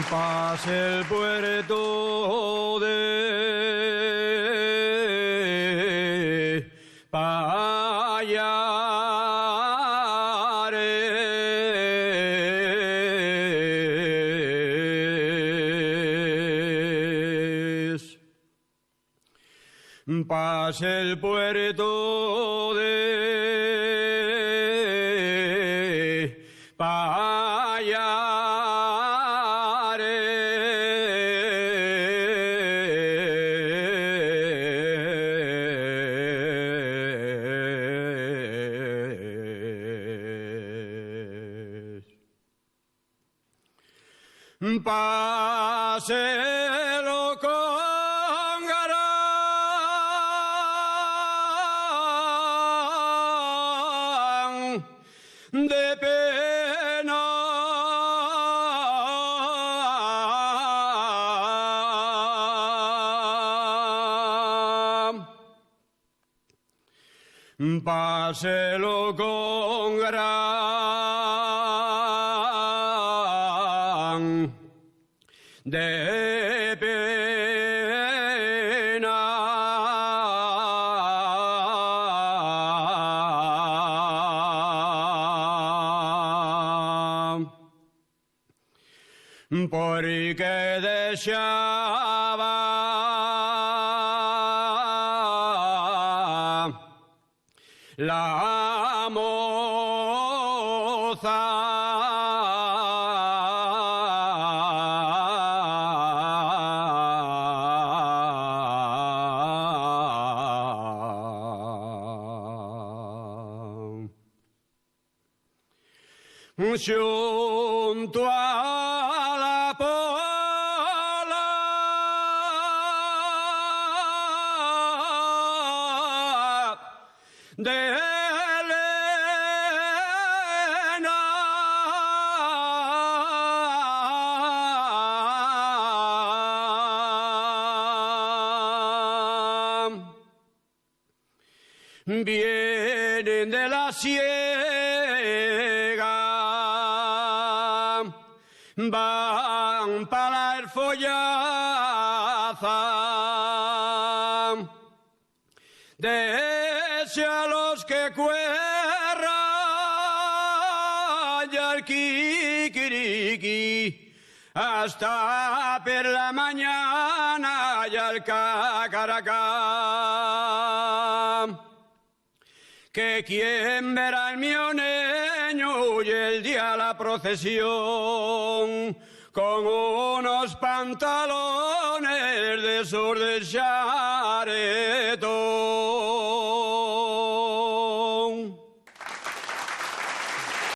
Pase el puerto de Payares. Pase el puerto de Páselo con gran de pena. Páselo con gran de pena. Porque deseaba la moza junto a la pola de Elena. Vienen de la siega, van para el follaza, desea los que cuerran ya el kikiriki, hasta per la mañana ya el cacaracá. Que quien verá el mioneño y el día la procesión con unos pantalones de sur de chareto.